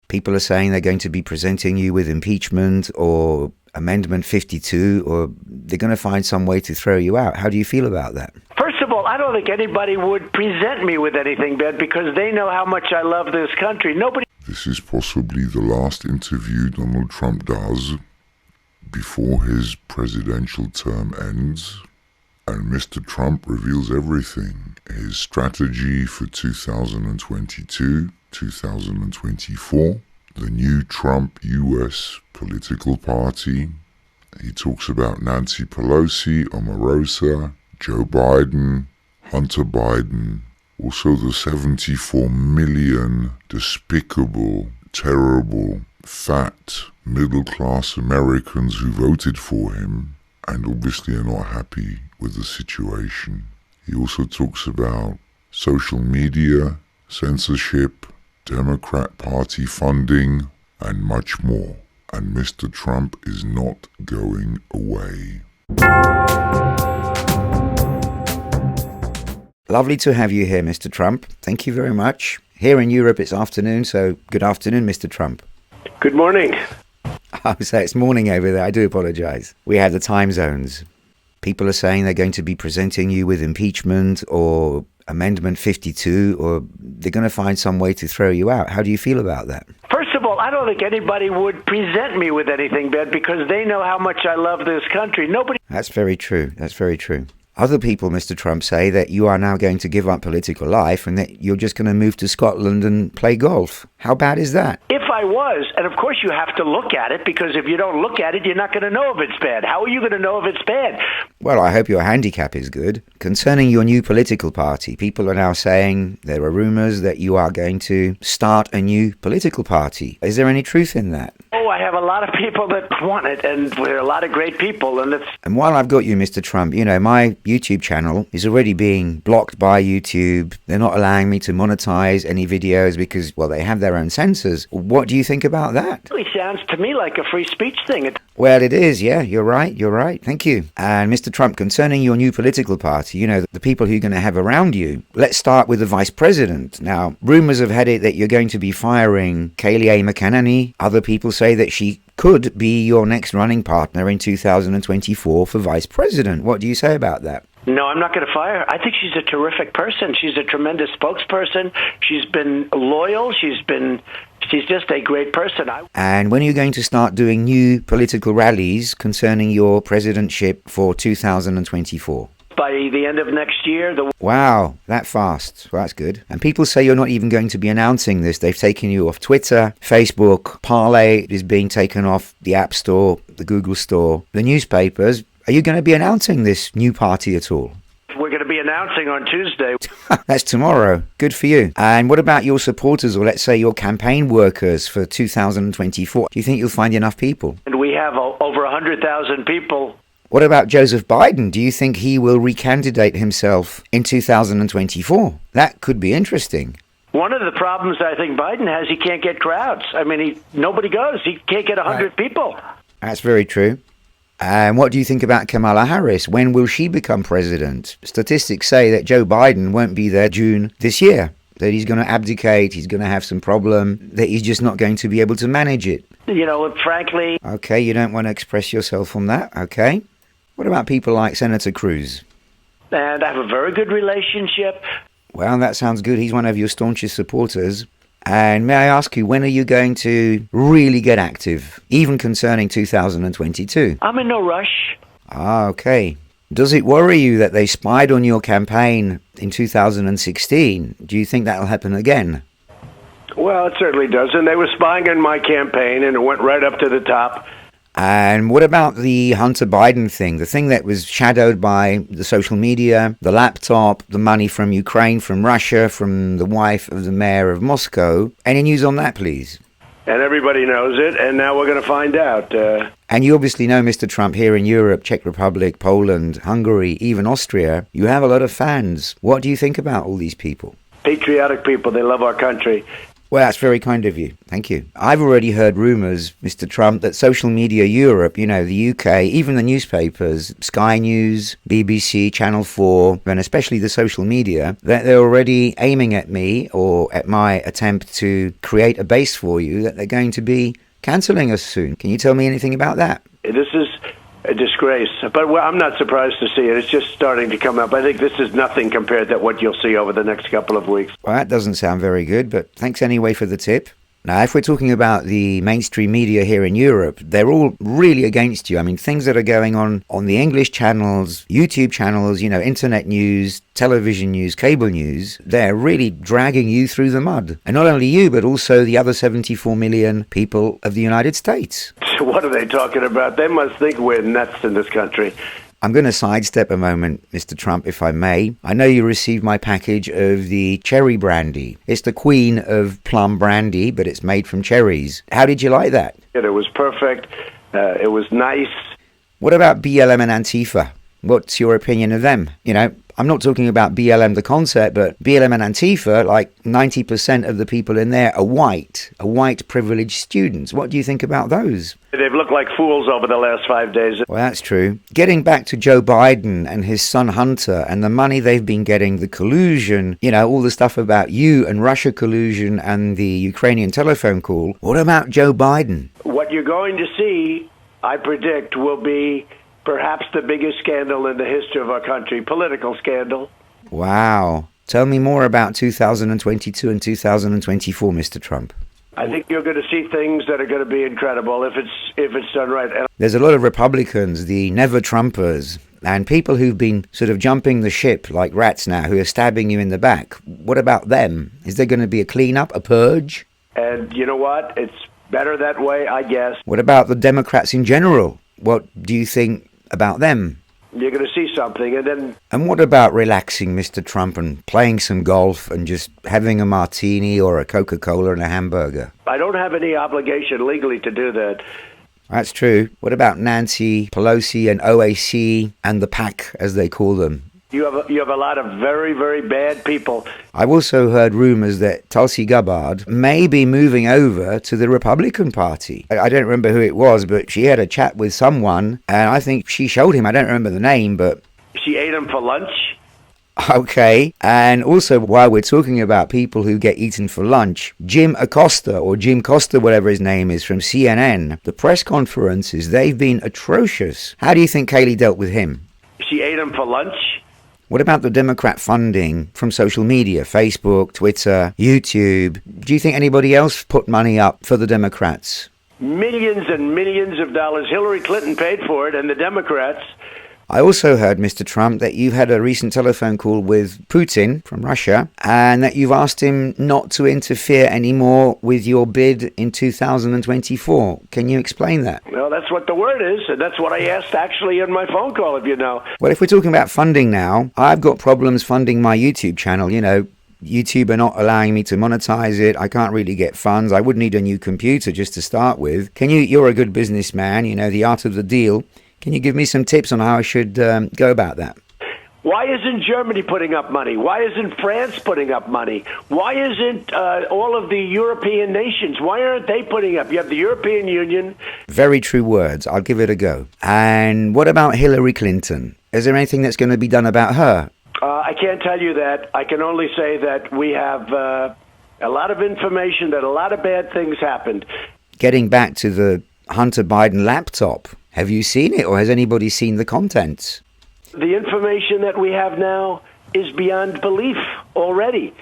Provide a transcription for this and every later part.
People are saying they're going to be presenting you with impeachment or Amendment 52, or they're going to find some way to throw you out. How do you feel about that? First of all, I don't think anybody would present me with anything bad because they know how much I love this country. Nobody. This is possibly the last interview Donald Trump does before his presidential term ends. And Mr. Trump reveals everything. His strategy for 2022, 2024, the new Trump U.S. political party. He talks about Nancy Pelosi, Omarosa, Joe Biden, Hunter Biden, also the 74 million despicable, terrible, fat, middle-class Americans who voted for him and obviously are not happy with the situation. He also talks about social media, censorship, Democrat Party funding, and much more. And Mr. Trump is not going away. Lovely to have you here, Mr. Trump. Thank you very much. Here in Europe, it's afternoon, so good afternoon, Mr. Trump. Good morning. I would say it's morning over there. I do apologize. We have the time zones. People are saying they're going to be presenting you with impeachment or Amendment 52, or they're going to find some way to throw you out. How do you feel about that? First of all, I don't think anybody would present me with anything bad because they know how much I love this country. Nobody. That's very true. That's very true. Other people, Mr. Trump, say that you are now going to give up political life and that you're just going to move to Scotland and play golf. How bad is that? If I was, and of course you have to look at it, because if you don't look at it, you're not going to know if it's bad. How are you going to know if it's bad? Well, I hope your handicap is good. Concerning your new political party, people are now saying there are rumors that you are going to start a new political party. Is there any truth in that? Oh, I have a lot of people that want it, and there are a lot of great people, and it's... And while I've got you, Mr. Trump, you know, my YouTube channel is already being blocked by YouTube. They're not allowing me to monetize any videos because, well, they have their own censors. What do you think about that? It really sounds to me like a free speech thing. Well, it is, yeah, you're right. Thank you. And Mr. Trump, concerning your new political party, you know, the people who you're going to have around you, let's start with the vice president. Now, rumors have had it that you're going to be firing Kayleigh McEnany. Other people say that she could be your next running partner in 2024 for vice president. What do you say about that? No, I'm not going to fire her. I think she's a terrific person. She's a tremendous spokesperson. She's been loyal. She's just a great person. And when are you going to start doing new political rallies concerning your presidentship for 2024? By the end of next year. Wow, that fast. Well, that's good. And people say you're not even going to be announcing this. They've taken you off Twitter, Facebook. Parler is being taken off the App Store, the Google Store, the newspapers. Are you going to be announcing this new party at all? We're going to be announcing on Tuesday. That's tomorrow. Good for you. And what about your supporters, or let's say your campaign workers for 2024? Do you think you'll find enough people? And we have over 100,000 people. What about Joseph Biden? Do you think he will recandidate himself in 2024? That could be interesting. One of the problems I think Biden has, he can't get crowds. I mean, nobody goes. He can't get 100 people. That's very true. And what do you think about Kamala Harris? When will she become president? Statistics say that Joe Biden won't be there June this year, that he's going to abdicate, he's going to have some problem, that he's just not going to be able to manage it. You know, frankly... Okay, you don't want to express yourself on that, okay. What about people like Senator Cruz? And I have a very good relationship. Well, that sounds good. He's one of your staunchest supporters. And may I ask you, when are you going to really get active, even concerning 2022? I'm in no rush. Ah, okay. Does it worry you that they spied on your campaign in 2016? Do you think that'll happen again? Well, it certainly doesn't. They were spying on my campaign, and it went right up to the top. And what about the Hunter Biden thing, the thing that was shadowed by the social media, the laptop, the money from Ukraine, from Russia, from the wife of the mayor of Moscow? Any news on that, please? And everybody knows it, and now we're going to find out. And you obviously know, Mr. Trump, here in Europe, Czech Republic, Poland, Hungary, even Austria, you have a lot of fans. What do you think about all these people? Patriotic people. They love our country. Well, that's very kind of you. Thank you. I've already heard rumours, Mr. Trump, that social media Europe, the UK, even the newspapers, Sky News, BBC, Channel 4, and especially the social media, that they're already aiming at me or at my attempt to create a base for you, that they're going to be cancelling us soon. Can you tell me anything about that? This is a disgrace, but I'm not surprised to see it. It's just starting to come up. I think this is nothing compared to what you'll see over the next couple of weeks. Well, that doesn't sound very good, but thanks anyway for the tip. Now, if we're talking about the mainstream media here in Europe, they're all really against you. I mean, things that are going on the English channels, YouTube channels, internet news, television news, cable news, they're really dragging you through the mud. And not only you, but also the other 74 million people of the United States. What are they talking about? They must think we're nuts in this country. I'm going to sidestep a moment, Mr. Trump, if I may. I know you received my package of the cherry brandy. It's the queen of plum brandy, but it's made from cherries. How did you like that? It was perfect. It was nice. What about BLM and Antifa? What's your opinion of them? I'm not talking about BLM the concept, but BLM and Antifa, like 90% of the people in there are white privileged students. What do you think about those? They've looked like fools over the last 5 days. Well, that's true. Getting back to Joe Biden and his son Hunter and the money they've been getting, the collusion, all the stuff about you and Russia collusion and the Ukrainian telephone call. What about Joe Biden? What you're going to see, I predict, will be perhaps the biggest scandal in the history of our country, political scandal. Wow. Tell me more about 2022 and 2024, Mr. Trump. I think you're going to see things that are going to be incredible if it's done right. And there's a lot of Republicans, the never-Trumpers, and people who've been sort of jumping the ship like rats now, who are stabbing you in the back. What about them? Is there going to be a cleanup, a purge? And you know what? It's better that way, I guess. What about the Democrats in general? What do you think about them? You're going to see something, and then... And what about relaxing, Mr. Trump, and playing some golf and just having a martini or a Coca-Cola and a hamburger? I don't have any obligation legally to do that. That's true. What about Nancy Pelosi and OAC and the PAC, as they call them? You have a lot of very, very bad people. I've also heard rumors that Tulisi Gabbard may be moving over to the Republican Party. I don't remember who it was, but she had a chat with someone, and I think she showed him, I don't remember the name, but... She ate him for lunch? Okay, and also while we're talking about people who get eaten for lunch, Jim Acosta, whatever his name is, from CNN, the press conferences, they've been atrocious. How do you think Kayleigh dealt with him? She ate him for lunch? What about the Democrat funding from social media, Facebook, Twitter, YouTube? Do you think anybody else put money up for the Democrats? Millions and millions of dollars. Hillary Clinton paid for it, and the Democrats. I also heard, Mr. Trump, that you've had a recent telephone call with Putin from Russia and that you've asked him not to interfere anymore with your bid in 2024. Can you explain that? Well, that's what the word is, and that's what I asked actually in my phone call, if you know. Well, if we're talking about funding now, I've got problems funding my YouTube channel, YouTube are not allowing me to monetize it. I can't really get funds. I would need a new computer just to start with. You're a good businessman, the art of the deal. Can you give me some tips on how I should go about that? Why isn't Germany putting up money? Why isn't France putting up money? Why isn't all of the European nations? Why aren't they putting up? You have the European Union. Very true words. I'll give it a go. And what about Hillary Clinton? Is there anything that's going to be done about her? I can't tell you that. I can only say that we have a lot of information that a lot of bad things happened. Getting back to the Hunter Biden laptop, have you seen it, or has anybody seen the contents? The information that we have now is beyond belief already.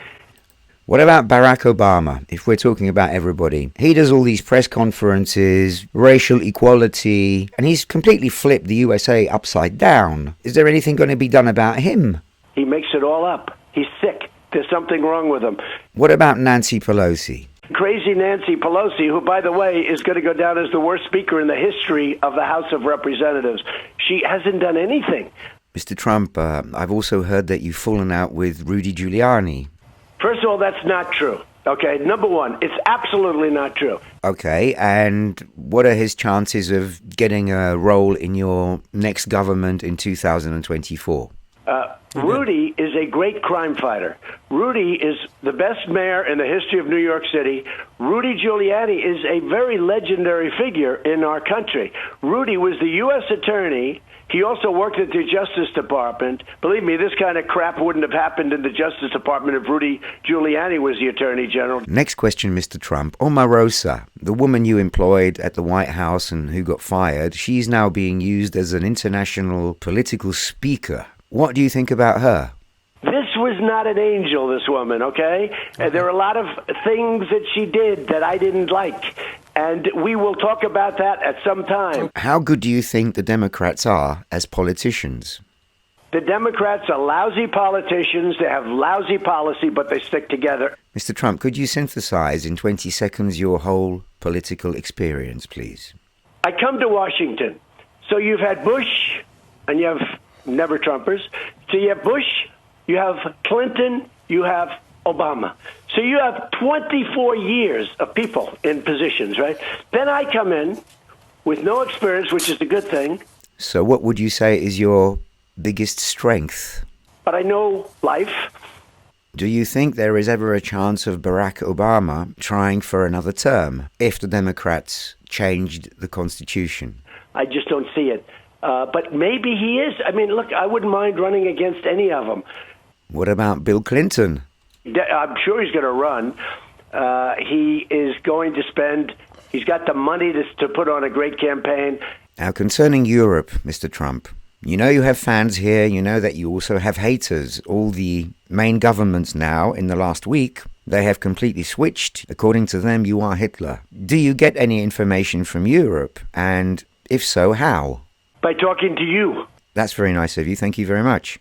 What about Barack Obama, if we're talking about everybody? He does all these press conferences, racial equality, and he's completely flipped the USA upside down. Is there anything going to be done about him? He makes it all up. He's sick. There's something wrong with him. What about Nancy Pelosi? Crazy Nancy Pelosi, who, by the way, is going to go down as the worst speaker in the history of the House of Representatives. She hasn't done anything. Mr. Trump, I've also heard that you've fallen out with Rudy Giuliani. First of all, that's not true. Okay, number one, it's absolutely not true. Okay, and what are his chances of getting a role in your next government in 2024? Rudy is a great crime fighter. Rudy is the best mayor in the history of New York City. Rudy Giuliani is a very legendary figure in our country. Rudy was the U.S. attorney. He also worked at the Justice Department. Believe me, this kind of crap wouldn't have happened in the Justice Department if Rudy Giuliani was the Attorney General. Next question, Mr. Trump. Omarosa, the woman you employed at the White House and who got fired, she's now being used as an international political speaker. What do you think about her? This was not an angel, this woman, okay? There are a lot of things that she did that I didn't like, and we will talk about that at some time. How good do you think the Democrats are as politicians? The Democrats are lousy politicians. They have lousy policy, but they stick together. Mr. Trump, could you synthesize in 20 seconds your whole political experience, please? I come to Washington. So you've had Bush, and you have never Trumpers. So you have Bush, you have Clinton, you have Obama. So you have 24 years of people in positions, right? Then I come in with no experience, which is a good thing. So what would you say is your biggest strength? But I know life. Do you think there is ever a chance of Barack Obama trying for another term if the Democrats changed the Constitution? I just don't see it. But maybe he is. I mean, look, I wouldn't mind running against any of them. What about Bill Clinton? I'm sure he's going to run. He is going to spend, he's got the money to put on a great campaign. Now, concerning Europe, Mr. Trump, you know you have fans here, you know that you also have haters. All the main governments now, in the last week, they have completely switched. According to them, you are Hitler. Do you get any information from Europe? And if so, how? By talking to you. That's very nice of you. Thank you very much.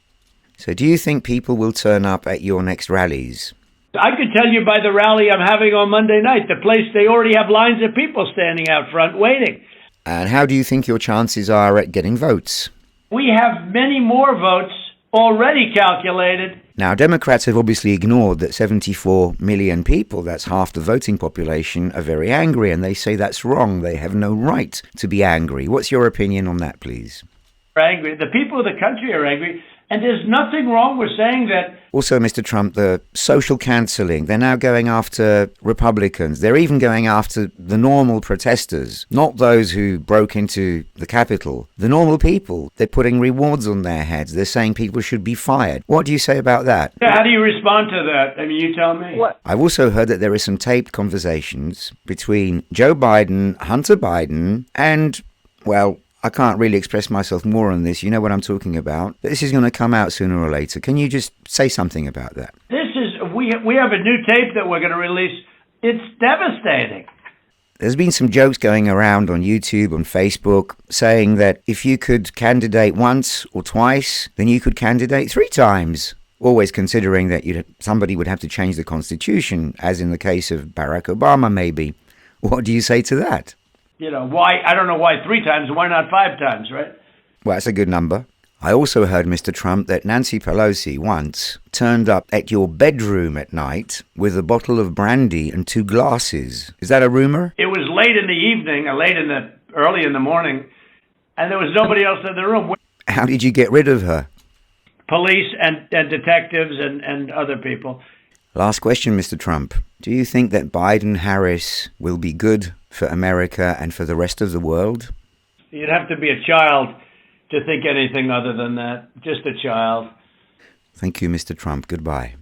So do you think people will turn up at your next rallies? I could tell you by the rally I'm having on Monday night, the place, they already have lines of people standing out front waiting. And how do you think your chances are at getting votes? We have many more votes already calculated. Now, Democrats have obviously ignored that 74 million people, that's half the voting population, are very angry, and they say that's wrong. They have no right to be angry. What's your opinion on that, please? They're angry. The people of the country are angry, and there's nothing wrong with saying that. Also, Mr. Trump, the social cancelling, they're now going after Republicans. They're even going after the normal protesters, not those who broke into the Capitol. The normal people, they're putting rewards on their heads. They're saying people should be fired. What do you say about that? How do you respond to that? I mean, you tell me. What? I've also heard that there are some taped conversations between Joe Biden, Hunter Biden, and, well, I can't really express myself more on this. You know what I'm talking about. This is going to come out sooner or later. Can you just say something about that? We have a new tape that we're going to release. It's devastating. There's been some jokes going around on YouTube, on Facebook, saying that if you could candidate once or twice, then you could candidate 3 times. Always considering that somebody would have to change the Constitution, as in the case of Barack Obama, maybe. What do you say to that? You know, why? I don't know why 3 times. Why not 5 times, right? Well, that's a good number. I also heard, Mr. Trump, that Nancy Pelosi once turned up at your bedroom at night with a bottle of brandy and 2 glasses. Is that a rumor? It was late in the evening, early in the morning, and there was nobody else in the room. How did you get rid of her? Police and detectives and other people. Last question, Mr. Trump. Do you think that Biden-Harris will be good for America and for the rest of the world? You'd have to be a child to think anything other than that. Just a child. Thank you, Mr. Trump. Goodbye.